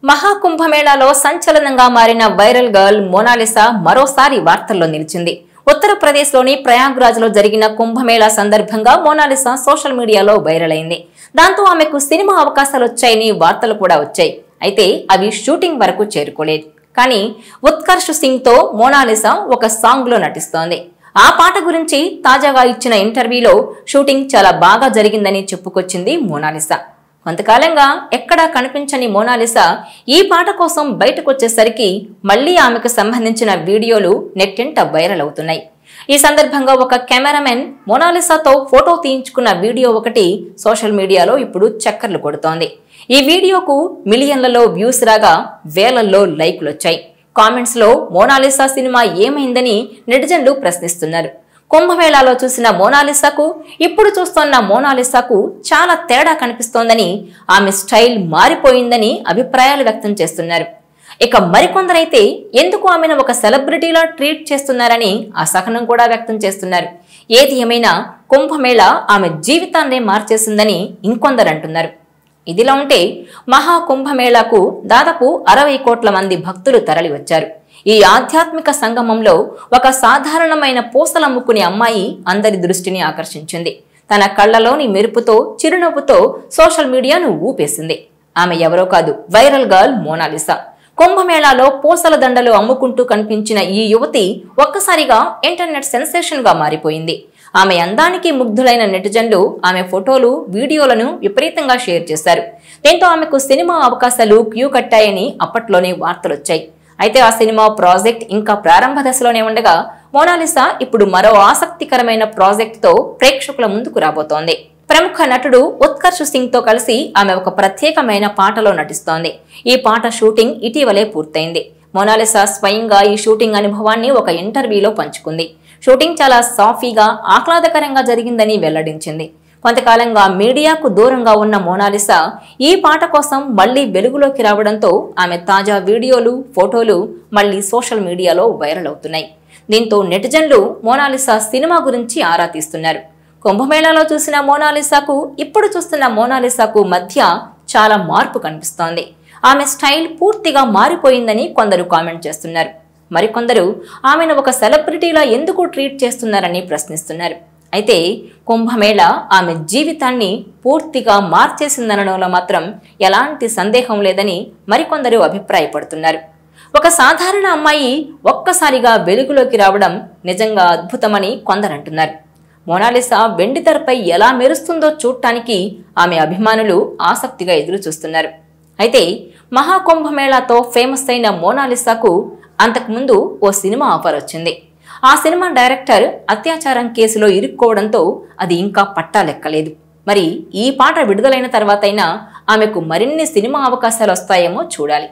మహాకుంభమేళాలో సంచలనంగా మారిన viral girl Mona Lisa మరోసారి వార్తల్లో నిలిచింది. ఉత్తరప్రదేశ్లోని ప్రయాగ్రాజ్లో జరిగిన కుంభమేళా సందర్భంగా మోనాలిసా సోషల్ మీడియాలో వైరల్ అయింది. దాంతో ఆమెకు సినిమా అవకాశాలు వచ్చాయని వార్తలు కూడా వచ్చాయి. అయితే అవి షూటింగ్ వరకు చేరుకోలేదు. కానీ ఉత్కర్ష్ సింగ్ తో మోనాలిసా ఒక సాంగ్ లో నటిస్తోంది. ఆ పాట గురించి తాజాగా ఇచ్చిన ఇంటర్వ్యూలో షూటింగ్ చాలా బాగా జరిగిందని చెప్పుకొచ్చింది మోనాలిసా. కొంతకాలంగా ఎక్కడా కనిపించని మోనాలిసా ఈ పాట కోసం బయటకొచ్చేసరికి మళ్లీ ఆమెకు సంబంధించిన వీడియోలు నెట్టింట వైరల్ అవుతున్నాయి. ఈ సందర్భంగా ఒక కెమెరామెన్ మోనాలిసాతో ఫోటో తీయించుకున్న వీడియో ఒకటి సోషల్ మీడియాలో ఇప్పుడు చక్కర్లు కొడుతోంది. ఈ వీడియోకు మిలియన్లలో వ్యూస్ రాగా వేలల్లో లైక్లు వచ్చాయి. కామెంట్స్ లో మోనాలిసా సినిమా ఏమైందని నెటిజన్లు ప్రశ్నిస్తున్నారు. కుంభమేళాలో చూసిన మోనాలిసాకు ఇప్పుడు చూస్తున్న మోనాలిసాకు చాలా తేడా కనిపిస్తోందని, ఆమె స్టైల్ మారిపోయిందని అభిప్రాయాలు వ్యక్తం చేస్తున్నారు. ఇక మరికొందరైతే ఎందుకు ఆమెను ఒక సెలబ్రిటీలా ట్రీట్ చేస్తున్నారని అసహనం కూడా వ్యక్తం చేస్తున్నారు. ఏది ఏమైనా కుంభమేళా ఆమె జీవితాన్నే మార్చేసిందని ఇంకొందరు అంటున్నారు. ఇదిలా ఉంటే మహాకుంభమేళాకు దాదాపు 60 కోట్ల మంది భక్తులు తరలి వచ్చారు. ఈ ఆధ్యాత్మిక సంగమంలో ఒక సాధారణమైన పూసలమ్ముకునే అమ్మాయి అందరి దృష్టిని ఆకర్షించింది. తన కళ్లలోని మెరుపుతో చిరునవ్వుతో సోషల్ మీడియాను ఊపేసింది. ఆమె ఎవరో కాదు, వైరల్ గర్ల్ మోనాలిసా. కుంభమేళాలో పూసల దండలు అమ్ముకుంటూ కనిపించిన ఈ యువతి ఒక్కసారిగా ఇంటర్నెట్ సెన్సేషన్ గా మారిపోయింది. ఆమె అందానికి ముగ్ధులైన నెటిజన్లు ఆమె ఫోటోలు, వీడియోలను విపరీతంగా షేర్ చేశారు. దీంతో ఆమెకు సినిమా అవకాశాలు క్యూ కట్టాయని అప్పట్లోనే వార్తలొచ్చాయి. అయితే ఆ సినిమా ప్రాజెక్ట్ ఇంకా ప్రారంభ దశలోనే ఉండగా మోనాలిసా ఇప్పుడు మరో ఆసక్తికరమైన ప్రాజెక్ట్ తో ప్రేక్షకుల ముందుకు రాబోతోంది. ప్రముఖ నటుడు ఉత్కర్ష్ సింగ్ తో కలిసి ఆమె ఒక ప్రత్యేకమైన పాటలో నటిస్తోంది. ఈ పాట షూటింగ్ ఇటీవలే పూర్తయింది. మోనాలిసా స్వయంగా ఈ షూటింగ్ అనుభవాన్ని ఒక ఇంటర్వ్యూలో పంచుకుంది. షూటింగ్ చాలా సాఫీగా, ఆహ్లాదకరంగా జరిగిందని వెల్లడించింది. కొంతకాలంగా మీడియాకు దూరంగా ఉన్న మోనాలిసా ఈ పాట కోసం మళ్లీ వెలుగులోకి రావడంతో ఆమె తాజా వీడియోలు, ఫోటోలు మళ్లీ సోషల్ మీడియాలో వైరల్ అవుతున్నాయి. దీంతో నెటిజన్లు మోనాలిసా సినిమా గురించి ఆరా తీస్తున్నారు. కుంభమేళాలో చూసిన మోనాలిసాకు ఇప్పుడు చూస్తున్న మోనాలిసాకు మధ్య చాలా మార్పు కనిపిస్తోంది. ఆమె స్టైల్ పూర్తిగా మారిపోయిందని కొందరు కామెంట్ చేస్తున్నారు. మరికొందరు ఆమెను ఒక సెలబ్రిటీలా ఎందుకు ట్రీట్ చేస్తున్నారని ప్రశ్నిస్తున్నారు. అయితే కుంభమేళా ఆమె జీవితాన్ని పూర్తిగా మార్చేసిందనడంలో మాత్రం ఎలాంటి సందేహం లేదని మరికొందరు అభిప్రాయపడుతున్నారు. ఒక సాధారణ అమ్మాయి ఒక్కసారిగా వెలుగులోకి రావడం నిజంగా అద్భుతమని కొందరంటున్నారు. మోనాలిసా వెండితెరపై ఎలా మెరుస్తుందో చూడటానికి ఆమె అభిమానులు ఆసక్తిగా ఎదురు చూస్తున్నారు. అయితే మహాకుంభమేళాతో ఫేమస్ అయిన మోనాలిసాకు అంతకుముందు ఓ సినిమా ఆఫర్ వచ్చింది. ఆ సినిమా డైరెక్టర్ అత్యాచారం కేసులో ఇరుక్కోవడంతో అది ఇంకా పట్టాలెక్కలేదు. మరి ఈ పాట విడుదలైన తర్వాతైనా ఆమెకు మరిన్ని సినిమా అవకాశాలు వస్తాయేమో చూడాలి.